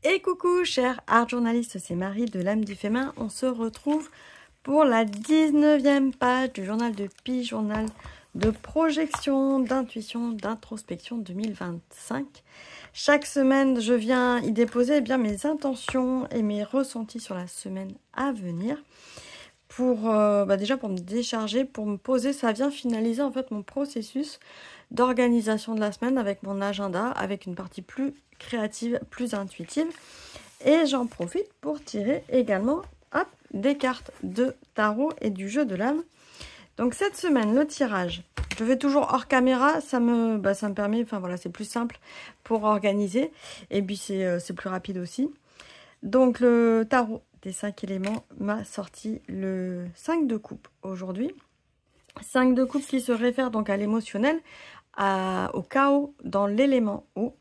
Et coucou chers art journalistes, c'est Marie de l'âme du féminin. On se retrouve pour la 19e page du journal de Pi, journal de projection, d'intuition, d'introspection 2025. Chaque semaine, je viens y déposer mes intentions et mes ressentis sur la semaine à venir. Déjà pour me décharger, pour me poser, ça vient finaliser en fait mon processus d'organisation de la semaine avec mon agenda, avec une partie plus créative, plus intuitive. Et j'en profite pour tirer également des cartes de tarot et du jeu de l'âme. Donc cette semaine, le tirage, je fais toujours hors caméra, ça me permet, c'est plus simple pour organiser. Et puis c'est plus rapide aussi. Donc le tarot des 5 éléments m'a sorti le 5 de coupe aujourd'hui. 5 de coupe qui se réfère donc à l'émotionnel, au chaos dans l'élément eau.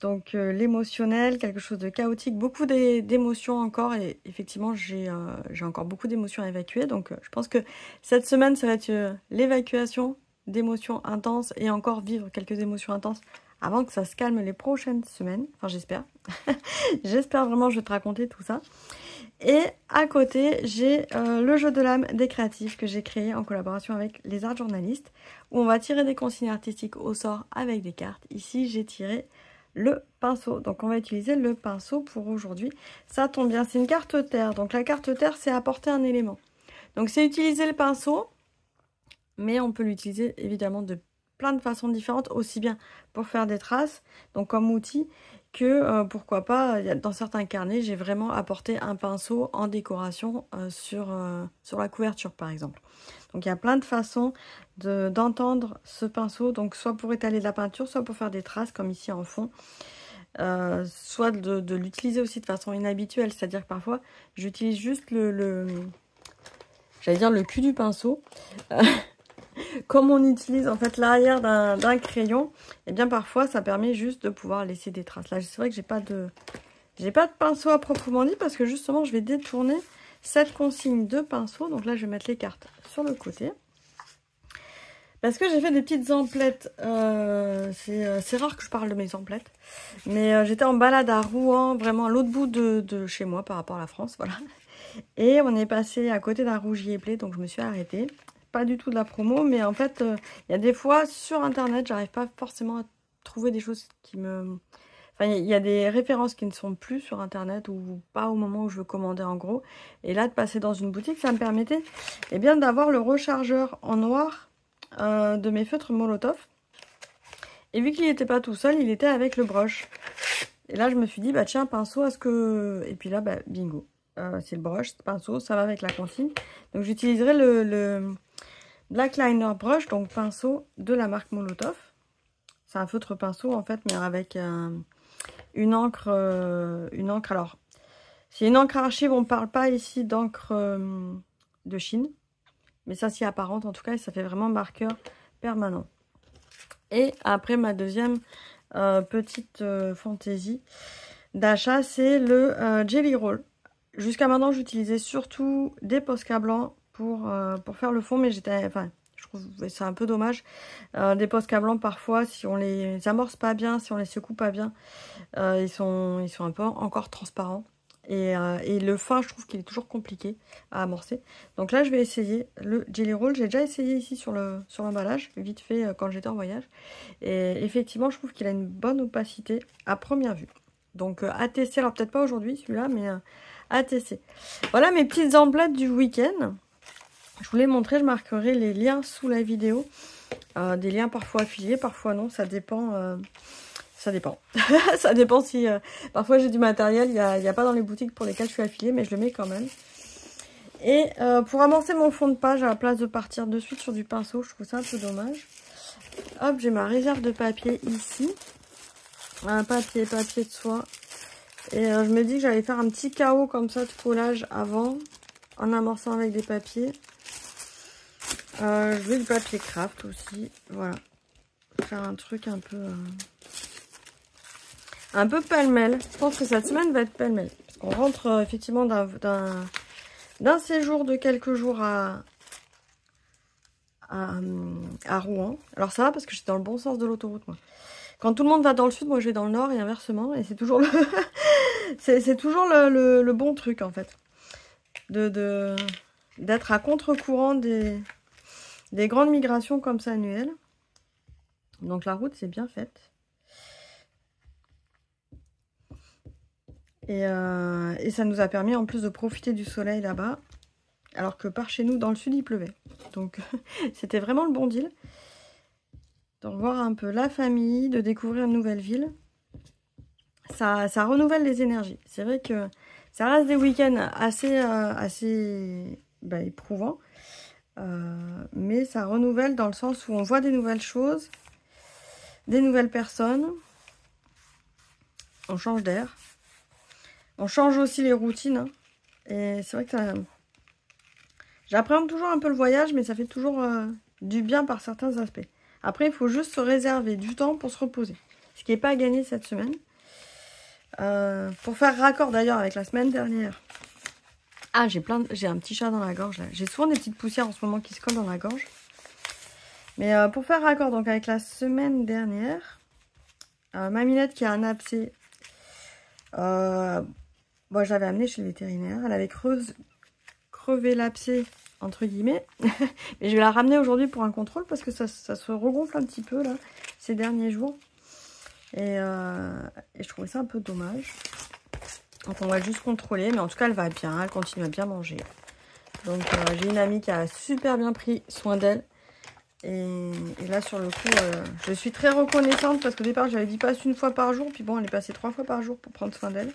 Donc l'émotionnel, quelque chose de chaotique, beaucoup d'émotions encore. Et effectivement, j'ai encore beaucoup d'émotions à évacuer. Donc je pense que cette semaine, ça va être l'évacuation d'émotions intenses et encore vivre quelques émotions intenses avant que ça se calme les prochaines semaines. Enfin, j'espère. J'espère vraiment, je vais te raconter tout ça. Et à côté, j'ai le jeu de l'âme des créatifs que j'ai créé en collaboration avec les art journalistes, où on va tirer des consignes artistiques au sort avec des cartes. Ici, j'ai tiré le pinceau. Donc, on va utiliser le pinceau pour aujourd'hui. Ça tombe bien, c'est une carte terre. Donc, la carte terre, c'est apporter un élément. Donc, c'est utiliser le pinceau, mais on peut l'utiliser évidemment de plein de façons différentes, aussi bien pour faire des traces, donc comme outil, que pourquoi pas, dans certains carnets, j'ai vraiment apporté un pinceau en décoration sur la couverture par exemple. Donc il y a plein de façons d'entendre ce pinceau, donc soit pour étaler de la peinture, soit pour faire des traces comme ici en fond. Soit de l'utiliser aussi de façon inhabituelle, c'est-à-dire que parfois j'utilise juste j'allais dire le cul du pinceau. Comme on utilise en fait l'arrière d'un crayon, et bien parfois ça permet juste de pouvoir laisser des traces. Là c'est vrai que j'ai pas de pinceau à proprement dit parce que justement je vais détourner cette consigne de pinceau. Donc là je vais mettre les cartes sur le côté. Parce que j'ai fait des petites emplettes, c'est rare que je parle de mes emplettes, mais j'étais en balade à Rouen, vraiment à l'autre bout de chez moi par rapport à la France, voilà. Et on est passé à côté d'un rougier blé, donc je me suis arrêtée. Pas du tout de la promo, mais en fait, il y a des fois sur internet, j'arrive pas forcément à trouver des choses qui me... Enfin, il y a des références qui ne sont plus sur internet ou pas au moment où je veux commander en gros. Et là, de passer dans une boutique, ça me permettait d'avoir le rechargeur en noir de mes feutres Molotov. Et vu qu'il n'était pas tout seul, il était avec le brush. Et là, je me suis dit, bah tiens, pinceau, est-ce que... Et puis là, bah bingo. C'est le brush, c'est pinceau, ça va avec la consigne. Donc j'utiliserai le Black Liner Brush, donc pinceau de la marque Molotov. C'est un feutre pinceau en fait, mais avec une encre. Alors, c'est une encre archive, on ne parle pas ici d'encre de Chine. Mais ça s'y apparente en tout cas, et ça fait vraiment marqueur permanent. Et après, ma deuxième petite fantaisie d'achat, c'est le Jelly Roll. Jusqu'à maintenant, j'utilisais surtout des Posca blancs pour faire le fond, mais je trouve que c'est un peu dommage. Des Posca blancs, parfois, si on les amorce pas bien, si on les secoue pas bien, ils sont un peu encore transparents. Et le fin, je trouve qu'il est toujours compliqué à amorcer. Donc là, je vais essayer le Jelly Roll. J'ai déjà essayé ici sur l'emballage, vite fait, quand j'étais en voyage. Et effectivement, je trouve qu'il a une bonne opacité à première vue. Donc à tester, alors peut-être pas aujourd'hui celui-là, mais à tester. Voilà mes petites emplettes du week-end. Je vous les montrer, je marquerai les liens sous la vidéo. Des liens parfois affiliés, parfois non, ça dépend. Ça dépend. Ça dépend si... parfois j'ai du matériel, il n'y a pas dans les boutiques pour lesquelles je suis affiliée, mais je le mets quand même. Et pour amorcer mon fond de page, à la place de partir de suite sur du pinceau, je trouve ça un peu dommage. Hop, j'ai ma réserve de papier ici. Un papier de soie. Et je me dis que j'allais faire un petit chaos comme ça de collage avant, en amorçant avec des papiers. Je veux du papier craft aussi, voilà. Faire un truc un peu pêle-mêle. Je pense que cette semaine va être pêle-mêle. Parce qu'on rentre effectivement d'un séjour de quelques jours à Rouen. Alors ça va parce que j'étais dans le bon sens de l'autoroute, moi. Quand tout le monde va dans le sud, moi je vais dans le nord et inversement. Et c'est toujours C'est toujours le bon truc en fait. D'être à contre-courant des grandes migrations comme ça annuelles. Donc la route c'est bien faite. Et ça nous a permis en plus de profiter du soleil là-bas. Alors que par chez nous, dans le sud, il pleuvait. Donc c'était vraiment le bon deal. De revoir un peu la famille, de découvrir une nouvelle ville. Ça renouvelle les énergies. C'est vrai que ça reste des week-ends assez éprouvants. Mais ça renouvelle dans le sens où on voit des nouvelles choses, des nouvelles personnes. On change d'air. On change aussi les routines. Hein. Et c'est vrai que ça... J'appréhende toujours un peu le voyage, mais ça fait toujours du bien par certains aspects. Après, il faut juste se réserver du temps pour se reposer. Ce qui n'est pas gagné cette semaine. Pour faire raccord d'ailleurs avec la semaine dernière. Ah, j'ai un petit chat dans la gorge là. J'ai souvent des petites poussières en ce moment qui se collent dans la gorge. Mais pour faire raccord donc avec la semaine dernière, ma Minette qui a un abcès, moi je l'avais amenée chez le vétérinaire. Elle avait crevé l'abcès entre guillemets. Mais je vais la ramener aujourd'hui pour un contrôle parce que ça se regonfle un petit peu là ces derniers jours. Et je trouvais ça un peu dommage. Donc on va juste contrôler. Mais en tout cas, elle va bien. Elle continue à bien manger. Donc j'ai une amie qui a super bien pris soin d'elle. Et là, sur le coup, je suis très reconnaissante. Parce qu'au départ, j'avais dit passe une fois par jour. Puis bon, elle est passée 3 fois par jour pour prendre soin d'elle.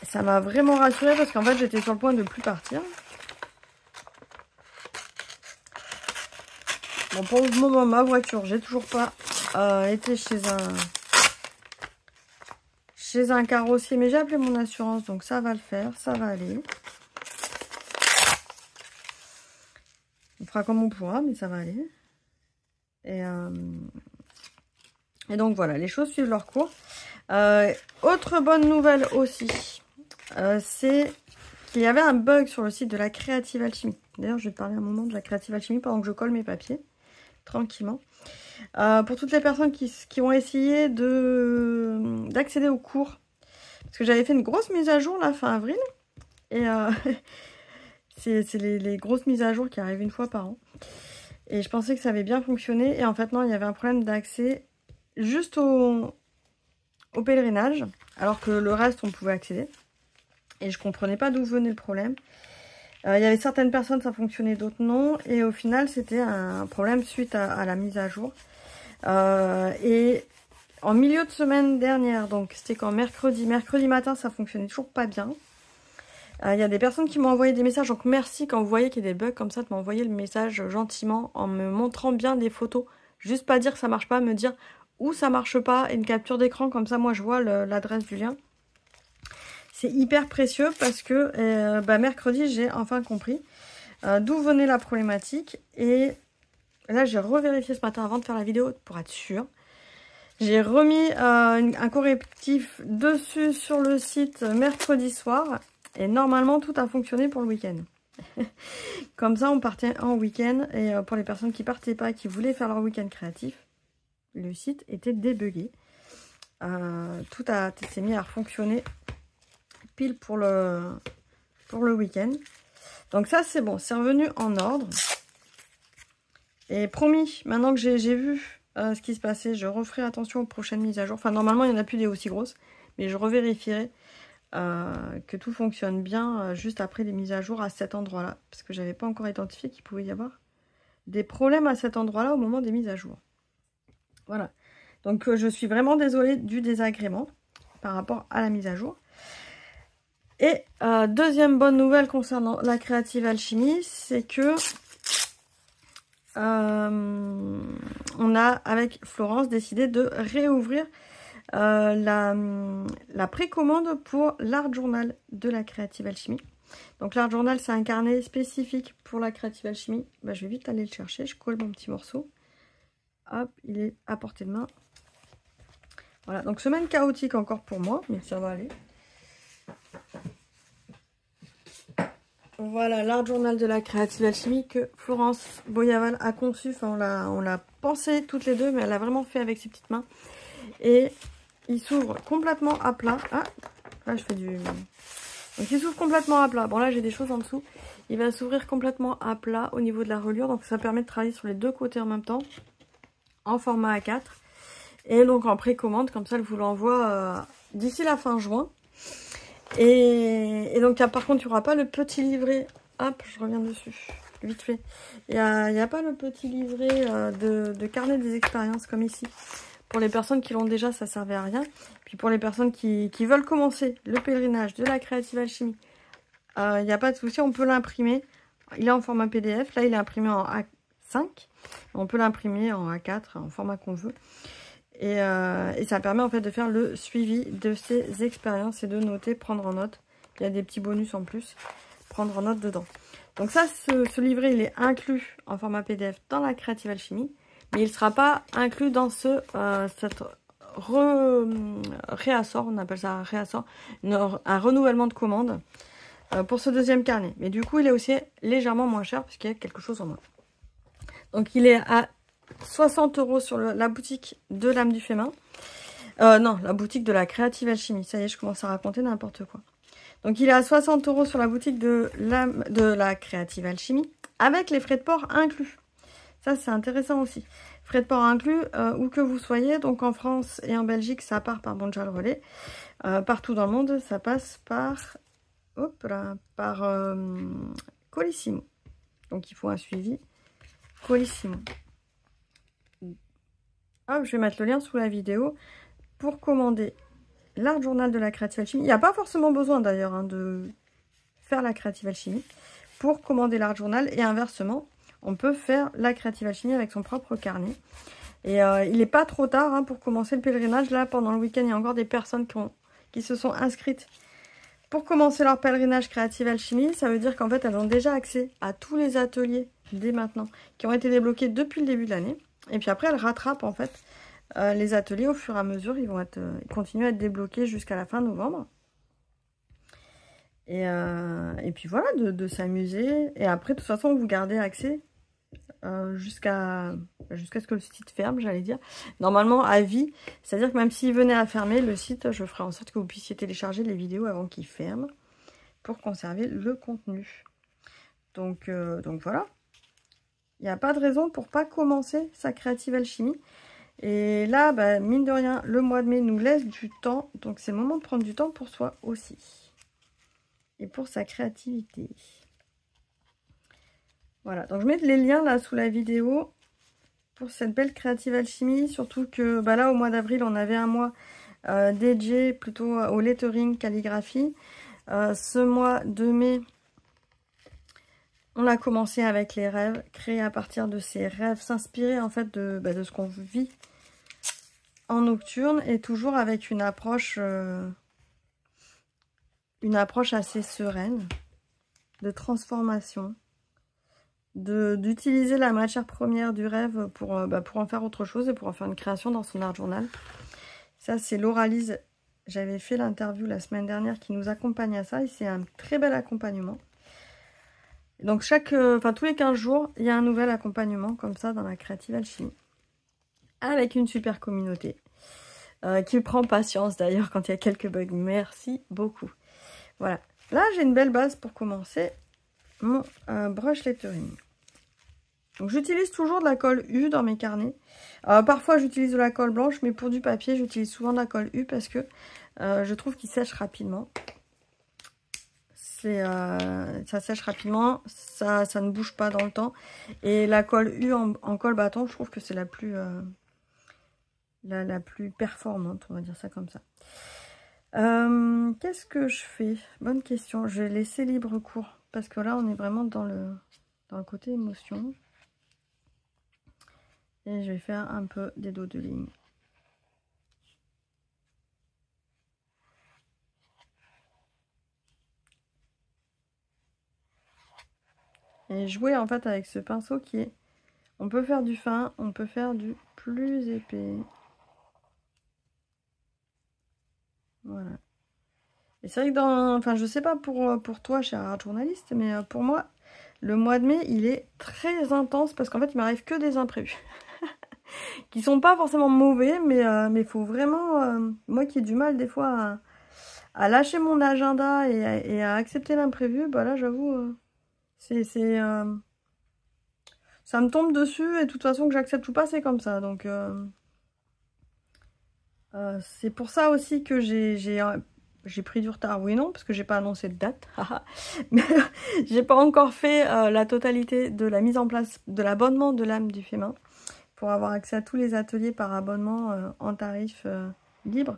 Ça m'a vraiment rassurée parce qu'en fait, j'étais sur le point de ne plus partir. Bon, pour le moment, ma voiture, j'ai toujours pas été chez un carrossier, mais j'ai appelé mon assurance, donc ça va le faire, ça va aller. On fera comme on pourra, mais ça va aller. Et donc voilà, les choses suivent leur cours. Autre bonne nouvelle aussi, c'est qu'il y avait un bug sur le site de la Creative Alchemy. D'ailleurs, je vais te parler un moment de la Creative Alchemy pendant que je colle mes papiers, tranquillement. Pour toutes les personnes qui ont essayé d'accéder au cours, parce que j'avais fait une grosse mise à jour la fin avril, et c'est les grosses mises à jour qui arrivent une fois par an, et je pensais que ça avait bien fonctionné, et en fait non, il y avait un problème d'accès juste au pèlerinage, alors que le reste on pouvait accéder, et je comprenais pas d'où venait le problème. Il y avait certaines personnes ça fonctionnait, d'autres non, et au final c'était un problème suite à la mise à jour. Et en milieu de semaine dernière, donc c'était quand mercredi matin, ça fonctionnait toujours pas bien. Il y a des personnes qui m'ont envoyé des messages, donc merci quand vous voyez qu'il y a des bugs comme ça, de m'envoyer le message gentiment en me montrant bien des photos. Juste pas dire que ça marche pas, me dire où ça marche pas et une capture d'écran, comme ça moi je vois l'adresse du lien. C'est hyper précieux parce que mercredi j'ai enfin compris d'où venait la problématique et là, j'ai revérifié ce matin avant de faire la vidéo pour être sûre. J'ai remis un correctif dessus sur le site mercredi soir. Et normalement, tout a fonctionné pour le week-end. Comme ça, on partait en week-end. Et pour les personnes qui partaient pas, qui voulaient faire leur week-end créatif, le site était débugué. Tout s'est mis à fonctionner pile pour le week-end. Donc ça, c'est bon. C'est revenu en ordre. Et promis, maintenant que j'ai vu ce qui se passait, je referai attention aux prochaines mises à jour. Enfin, normalement, il n'y en a plus des aussi grosses. Mais je revérifierai que tout fonctionne bien juste après les mises à jour à cet endroit-là. Parce que je n'avais pas encore identifié qu'il pouvait y avoir des problèmes à cet endroit-là au moment des mises à jour. Voilà. Donc, je suis vraiment désolée du désagrément par rapport à la mise à jour. Et deuxième bonne nouvelle concernant la Creative Alchemy, c'est que on a avec Florence décidé de réouvrir la précommande pour l'Art Journal de la Creative Alchemy. Donc l'Art Journal, c'est un carnet spécifique pour la Creative Alchemy. Je vais vite aller le chercher, je colle mon petit morceau. Hop, il est à portée de main. Voilà, donc semaine chaotique encore pour moi, mais ça va aller. Voilà l'Art Journal de la Creative Alchemy que Florence Boyaval a conçu. Enfin, on l'a pensé toutes les deux, mais elle a vraiment fait avec ses petites mains. Et il s'ouvre complètement à plat. Ah, là je fais du... Donc il s'ouvre complètement à plat. Bon là j'ai des choses en dessous. Il va s'ouvrir complètement à plat au niveau de la reliure. Donc ça permet de travailler sur les deux côtés en même temps. En format A4. Et donc en précommande, comme ça elle vous l'envoie d'ici la fin juin. Et donc par contre il n'y aura pas le petit livret. Hop, je reviens dessus. Vite fait. Il n'y a pas le petit livret de carnet des expériences comme ici. Pour les personnes qui l'ont déjà, ça ne servait à rien. Puis pour les personnes qui veulent commencer le pèlerinage de la Creative Alchemy, il n'y a pas de souci, on peut l'imprimer. Il est en format PDF. Là, il est imprimé en A5. On peut l'imprimer en A4, en format qu'on veut. Et ça permet en fait de faire le suivi de ces expériences et de noter, prendre en note. Il y a des petits bonus en plus, prendre en note dedans. Donc ça, ce livret, il est inclus en format PDF dans la Creative Alchemy. Mais il ne sera pas inclus dans cette réassort, on appelle ça un réassort, un renouvellement de commande pour ce deuxième carnet. Mais du coup, il est aussi légèrement moins cher puisqu'il y a quelque chose en moins. Donc, il est à 60 € sur la boutique de l'âme du fémin. Non, la boutique de la Creative Alchemy. Ça y est, je commence à raconter n'importe quoi. Donc, il est à 60 € sur la boutique de la Creative Alchemy avec les frais de port inclus. Ça, c'est intéressant aussi. Frais de port inclus, où que vous soyez. Donc, en France et en Belgique, ça part par Bonja le Relais. Partout dans le monde, ça passe par... Hop là, par Colissimo. Donc, il faut un suivi Colissimo. Hop, je vais mettre le lien sous la vidéo pour commander l'Art Journal de la Creative Alchemy. Il n'y a pas forcément besoin, d'ailleurs, de faire la Creative Alchemy pour commander l'Art Journal et inversement. On peut faire la Creative Alchemy avec son propre carnet. Et il n'est pas trop tard pour commencer le pèlerinage. Là, pendant le week-end, il y a encore des personnes qui se sont inscrites pour commencer leur pèlerinage Creative Alchemy. Ça veut dire qu'en fait, elles ont déjà accès à tous les ateliers dès maintenant qui ont été débloqués depuis le début de l'année. Et puis après, elles rattrapent en fait les ateliers au fur et à mesure. Ils continuent à être débloqués jusqu'à la fin novembre. Et puis voilà, de s'amuser. Et après, de toute façon, vous gardez accès jusqu'à ce que le site ferme, j'allais dire. Normalement, à vie. C'est-à-dire que même s'il venait à fermer, le site, je ferai en sorte que vous puissiez télécharger les vidéos avant qu'il ferme pour conserver le contenu. Donc voilà. Il n'y a pas de raison pour pas commencer sa Creative Alchemy. Et là, mine de rien, le mois de mai nous laisse du temps. Donc c'est le moment de prendre du temps pour soi aussi. Et pour sa créativité. Voilà, donc je mets les liens là sous la vidéo pour cette belle Creative Alchemy. Surtout que là au mois d'avril on avait un mois dédié plutôt au lettering, calligraphie. Ce mois de mai on a commencé avec les rêves, créer à partir de ces rêves, s'inspirer en fait de ce qu'on vit en nocturne et toujours avec une approche assez sereine de transformation. D'utiliser la matière première du rêve pour en faire autre chose et pour en faire une création dans son art journal. Ça, c'est Lauralise. J'avais fait l'interview la semaine dernière qui nous accompagne à ça et c'est un très bel accompagnement. Donc, tous les 15 jours, il y a un nouvel accompagnement comme ça dans la Creative Alchemy. Avec une super communauté qui prend patience d'ailleurs quand il y a quelques bugs. Merci beaucoup. Voilà. Là, j'ai une belle base pour commencer mon brush lettering. Donc j'utilise toujours de la colle U dans mes carnets. Parfois j'utilise de la colle blanche, mais pour du papier j'utilise souvent de la colle U parce que je trouve qu'il sèche rapidement. Ça sèche rapidement, ça ne bouge pas dans le temps. Et la colle U en colle bâton, je trouve que c'est la plus performante, on va dire ça comme ça. Qu'est-ce que je fais? Bonne question. Je vais laisser libre cours parce que là on est vraiment dans le côté émotion. Et je vais faire un peu des dos de ligne. Et jouer en fait avec ce pinceau qui est... On peut faire du fin, on peut faire du plus épais. Voilà. Et c'est vrai que enfin je sais pas pour toi, cher art journaliste, mais pour moi, le mois de mai, il est très intense parce qu'en fait, il m'arrive que des imprévus. qui sont pas forcément mauvais, mais faut vraiment, moi qui ai du mal des fois à lâcher mon agenda et à accepter l'imprévu, bah là j'avoue, ça me tombe dessus et de toute façon que j'accepte ou pas, c'est comme ça. Donc c'est pour ça aussi que j'ai pris du retard. Oui, non, parce que j'ai pas annoncé de date. Mais j'ai pas encore fait la totalité de la mise en place de l'abonnement de l'âme du féminin pour avoir accès à tous les ateliers par abonnement en tarif libre.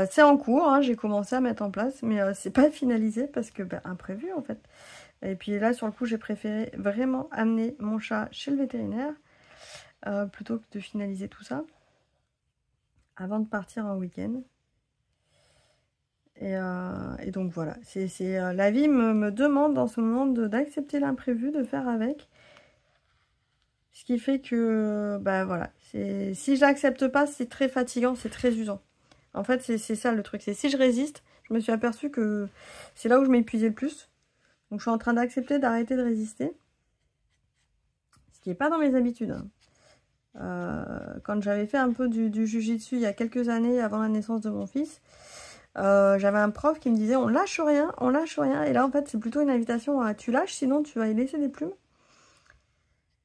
C'est en cours, hein, j'ai commencé à mettre en place, mais c'est pas finalisé parce que imprévu en fait. Et puis là, sur le coup, j'ai préféré vraiment amener mon chat chez le vétérinaire plutôt que de finaliser tout ça avant de partir en week-end. Et donc voilà, la vie me demande en ce moment d'accepter l'imprévu, de faire avec. Ce qui fait que, bah voilà, si je l'accepte pas, c'est très fatigant, c'est très usant. En fait, c'est ça le truc. C'est si je résiste, je me suis aperçue que c'est là où je m'épuisais le plus. Donc je suis en train d'accepter d'arrêter de résister. Ce qui n'est pas dans mes habitudes. Hein. Quand j'avais fait un peu du jujitsu il y a quelques années avant la naissance de mon fils, j'avais un prof qui me disait on lâche rien, on lâche rien. Et là en fait c'est plutôt une invitation à tu lâches, sinon tu vas y laisser des plumes.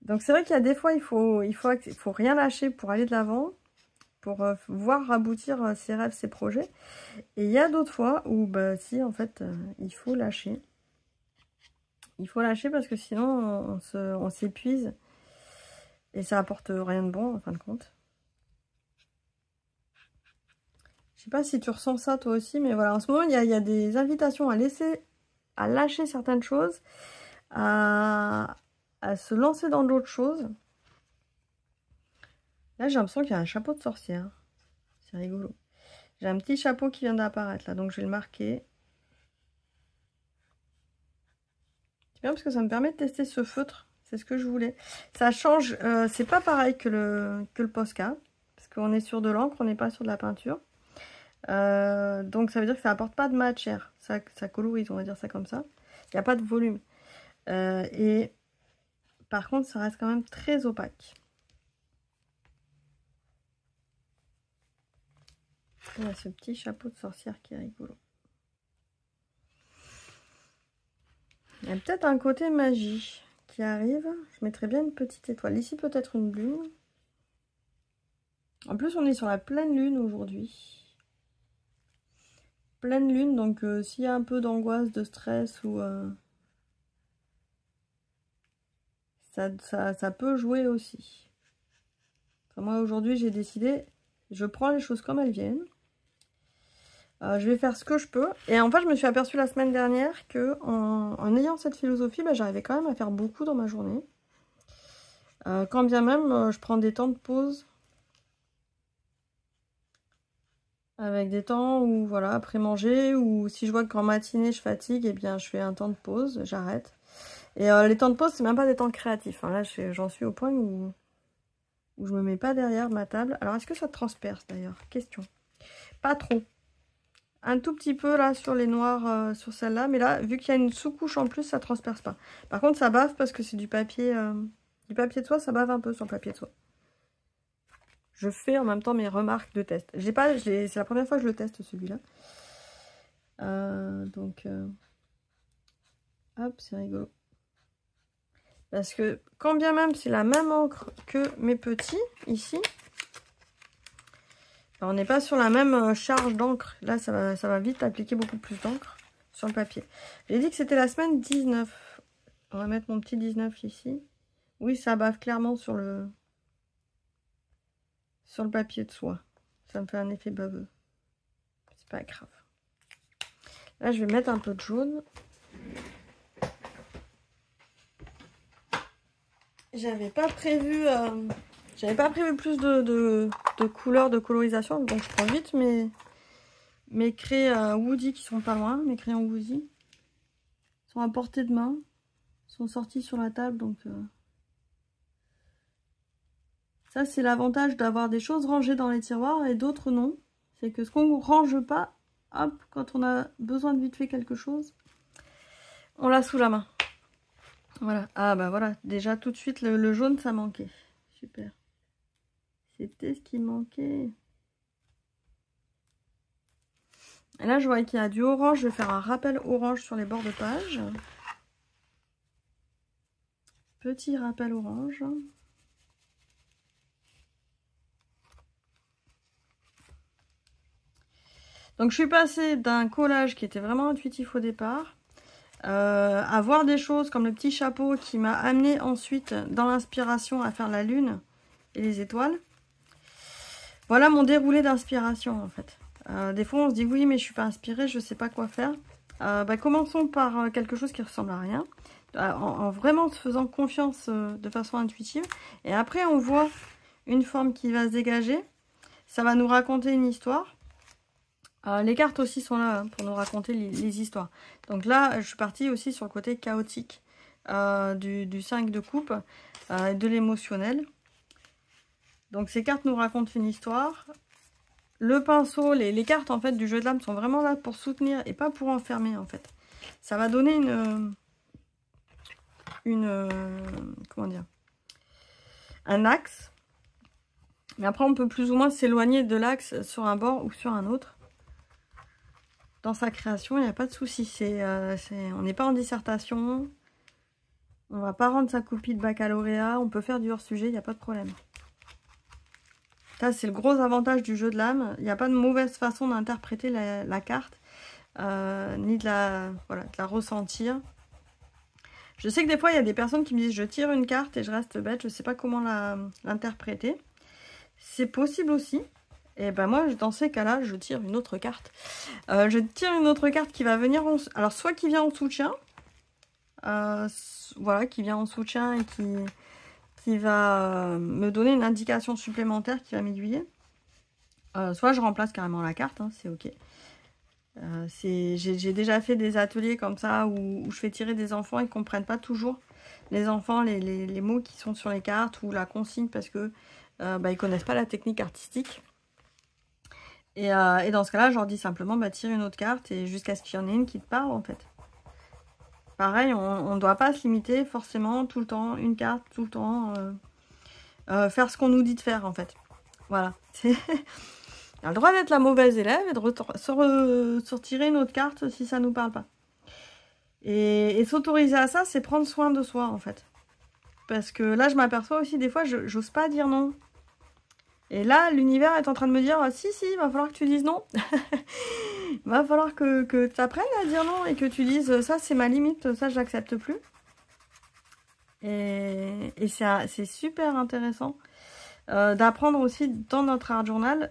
Donc c'est vrai qu'il y a des fois il faut rien lâcher pour aller de l'avant, pour voir aboutir ses rêves, ses projets. Et il y a d'autres fois où bah si en fait il faut lâcher. Il faut lâcher parce que sinon on s'épuise et ça apporte rien de bon en fin de compte. Je sais pas si tu ressens ça toi aussi, mais voilà, en ce moment il y a des invitations à lâcher certaines choses, à se lancer dans d'autres choses. Là j'ai l'impression qu'il y a un chapeau de sorcière. C'est rigolo. J'ai un petit chapeau qui vient d'apparaître là, donc je vais le marquer. C'est bien parce que ça me permet de tester ce feutre. C'est ce que je voulais. Ça change, c'est pas pareil que le Posca. Parce qu'on est sur de l'encre, on n'est pas sur de la peinture. Donc ça veut dire que ça apporte pas de matière. Ça colorise, on va dire ça comme ça. Il n'y a pas de volume. Et par contre, ça reste quand même très opaque. Il y a ce petit chapeau de sorcière qui est rigolo. Il y a peut-être un côté magie qui arrive. Je mettrais bien une petite étoile. Ici, peut-être une lune. En plus, on est sur la pleine lune aujourd'hui. Pleine lune, donc s'il y a un peu d'angoisse, de stress ou... ça peut jouer aussi. Enfin, moi, aujourd'hui, j'ai décidé, je prends les choses comme elles viennent. Je vais faire ce que je peux. Et en fait, je me suis aperçue la semaine dernière que en ayant cette philosophie, bah, j'arrivais quand même à faire beaucoup dans ma journée. Quand bien même, je prends des temps de pause. Avec des temps où, voilà, après manger, ou si je vois qu'en matinée, je fatigue, eh bien, je fais un temps de pause, j'arrête. Et les temps de pause, c'est même pas des temps créatifs. Hein. Là, j'en suis au point où je me mets pas derrière ma table. Alors, est-ce que ça transperce, d'ailleurs? Question. Pas trop. Un tout petit peu là sur les noirs, sur celle-là. Mais là, vu qu'il y a une sous-couche en plus, ça transperce pas. Par contre, ça bave parce que c'est du papier de soie. Ça bave un peu sur le papier de soie. Je fais en même temps mes remarques de test. C'est la première fois que je le teste celui-là. Hop, c'est rigolo. Parce que quand bien même c'est la même encre que mes petits, ici... Alors, on n'est pas sur la même charge d'encre. Là, ça va vite appliquer beaucoup plus d'encre sur le papier. J'ai dit que c'était la semaine 19. On va mettre mon petit 19 ici. Oui, ça bave clairement sur le papier de soie. Ça me fait un effet baveux. C'est pas grave. Là, je vais mettre un peu de jaune. J'avais pas prévu plus de couleurs, de colorisation, donc je prends vite mes craies Woody qui sont pas loin, mes crayons Woody. Ils sont à portée de main, ils sont sortis sur la table, donc ça c'est l'avantage d'avoir des choses rangées dans les tiroirs et d'autres non. C'est que ce qu'on ne range pas, hop, quand on a besoin de vite fait quelque chose, on l'a sous la main. Voilà, ah bah voilà, déjà tout de suite le jaune ça manquait, super. C'était ce qui manquait. Et là, je vois qu'il y a du orange. Je vais faire un rappel orange sur les bords de page. Petit rappel orange. Donc, je suis passée d'un collage qui était vraiment intuitif au départ à voir des choses comme le petit chapeau qui m'a amené ensuite dans l'inspiration à faire la lune et les étoiles. Voilà mon déroulé d'inspiration en fait. Des fois, on se dit oui, mais je suis pas inspirée, je sais pas quoi faire. Commençons par quelque chose qui ressemble à rien. En vraiment se faisant confiance de façon intuitive. Et après, on voit une forme qui va se dégager. Ça va nous raconter une histoire. Les cartes aussi sont là pour nous raconter les histoires. Donc là, je suis partie aussi sur le côté chaotique du 5 de coupe, de l'émotionnel. Donc ces cartes nous racontent une histoire. Le pinceau, les cartes en fait du jeu de l'âme sont vraiment là pour soutenir et pas pour enfermer en fait. Ça va donner comment dire, un axe. Mais après on peut plus ou moins s'éloigner de l'axe sur un bord ou sur un autre. Dans sa création, il n'y a pas de souci. On n'est pas en dissertation. On va pas rendre sa copie de baccalauréat. On peut faire du hors-sujet, il n'y a pas de problème. Ça, c'est le gros avantage du jeu de l'âme. Il n'y a pas de mauvaise façon d'interpréter la carte, ni de la ressentir. Je sais que des fois, il y a des personnes qui me disent « je tire une carte et je reste bête, je ne sais pas comment l'interpréter ». C'est possible aussi. Et ben moi, dans ces cas-là, je tire une autre carte. Je tire une autre carte qui va venir, alors soit qui vient en soutien, voilà, qui vient en soutien et qui va me donner une indication supplémentaire qui va m'aiguiller. Soit je remplace carrément la carte, hein, c'est ok. J'ai déjà fait des ateliers comme ça où je fais tirer des enfants et ne comprennent pas toujours les enfants les mots qui sont sur les cartes ou la consigne parce que ils connaissent pas la technique artistique. Et dans ce cas-là, je leur dis simplement tire une autre carte et jusqu'à ce qu'il y en ait une qui te parle en fait. Pareil, on ne doit pas se limiter forcément tout le temps, une carte, tout le temps, faire ce qu'on nous dit de faire en fait. Voilà. On a le droit d'être la mauvaise élève et de retirer une autre carte si ça ne nous parle pas. Et s'autoriser à ça, c'est prendre soin de soi en fait. Parce que là, je m'aperçois aussi des fois, j'ose pas dire non. Et là, l'univers est en train de me dire, si, il va falloir que tu dises non. Il va falloir que tu apprennes à dire non et que tu dises, ça c'est ma limite, ça je n'accepte plus. Et c'est super intéressant d'apprendre aussi dans notre art journal.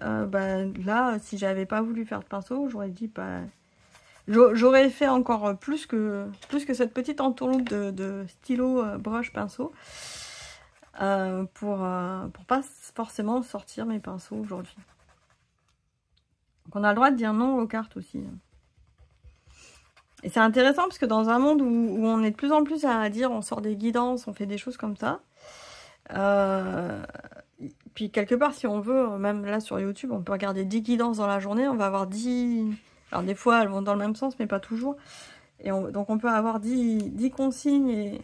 Là, si j'avais pas voulu faire de pinceau, j'aurais dit, j'aurais fait encore plus que cette petite entourloupe de stylo, broche, pinceau. Pour pas forcément sortir mes pinceaux aujourd'hui. Donc on a le droit de dire non aux cartes aussi. Et c'est intéressant parce que dans un monde où on est de plus en plus à dire on sort des guidances, on fait des choses comme ça. Puis quelque part si on veut, même là sur YouTube, on peut regarder 10 guidances dans la journée, on va avoir 10... Alors des fois elles vont dans le même sens mais pas toujours. Donc on peut avoir 10 consignes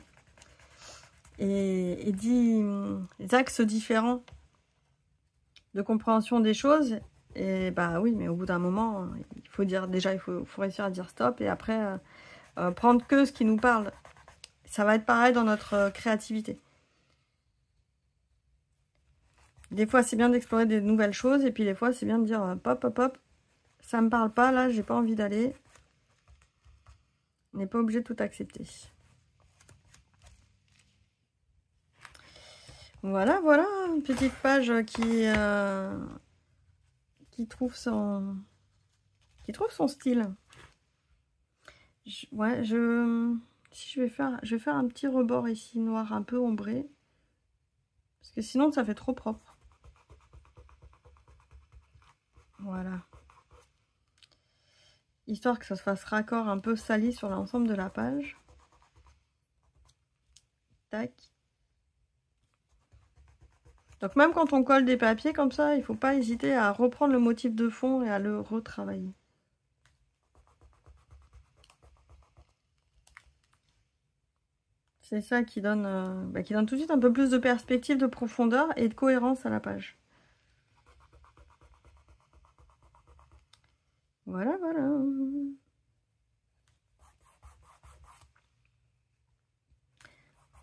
et 10 axes différents de compréhension des choses. Et oui, mais au bout d'un moment, il faut dire déjà, il faut réussir à dire stop et après prendre que ce qui nous parle. Ça va être pareil dans notre créativité. Des fois, c'est bien d'explorer des nouvelles choses et puis des fois, c'est bien de dire pop, ça me parle pas, là, j'ai pas envie d'aller. On n'est pas obligé de tout accepter. Voilà, une petite page qui trouve son style. Si je vais faire un petit rebord ici noir un peu ombré parce que sinon ça fait trop propre. Voilà. Histoire que ça se fasse raccord un peu sali sur l'ensemble de la page. Tac. Donc même quand on colle des papiers comme ça, il ne faut pas hésiter à reprendre le motif de fond et à le retravailler. C'est ça qui donne tout de suite un peu plus de perspective, de profondeur et de cohérence à la page. Voilà, voilà.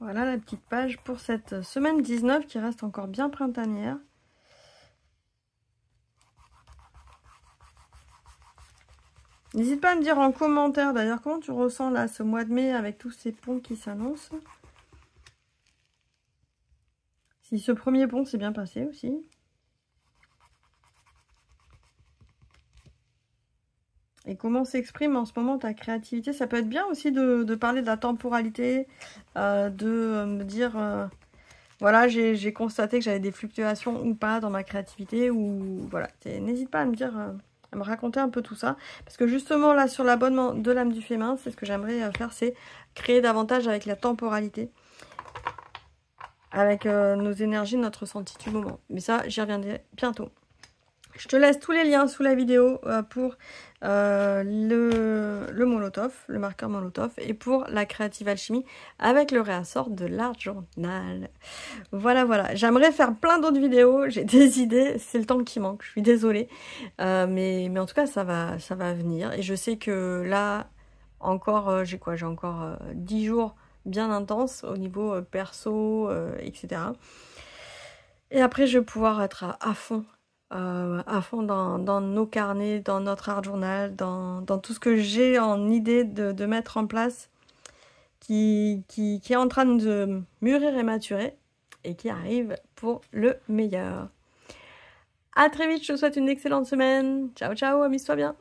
Voilà la petite page pour cette semaine 19 qui reste encore bien printanière. N'hésite pas à me dire en commentaire d'ailleurs comment tu ressens là ce mois de mai avec tous ces ponts qui s'annoncent. Si ce premier pont s'est bien passé aussi. Et comment s'exprime en ce moment ta créativité. Ça peut être bien aussi de parler de la temporalité, de me dire, voilà, j'ai constaté que j'avais des fluctuations ou pas dans ma créativité. Ou voilà, n'hésite pas à me dire, à me raconter un peu tout ça. Parce que justement là sur l'abonnement de l'âme du féminin, c'est ce que j'aimerais faire, c'est créer davantage avec la temporalité. Avec nos énergies, notre ressenti du moment. Mais ça, j'y reviendrai bientôt. Je te laisse tous les liens sous la vidéo pour le Molotov, le marqueur Molotov, et pour la Creative Alchemy avec le réassort de l'Art Journal. Voilà, voilà. J'aimerais faire plein d'autres vidéos. J'ai des idées. C'est le temps qui manque. Je suis désolée. Mais en tout cas, ça va venir. Et je sais que là, encore, j'ai quoi? J'ai encore 10 jours bien intenses au niveau perso, etc. Et après, je vais pouvoir être à fond dans nos carnets, dans notre art journal, dans tout ce que j'ai en idée de mettre en place, qui est en train de mûrir et maturer, et qui arrive pour le meilleur. À très vite, je te souhaite une excellente semaine. Ciao, ciao, amuse-toi bien.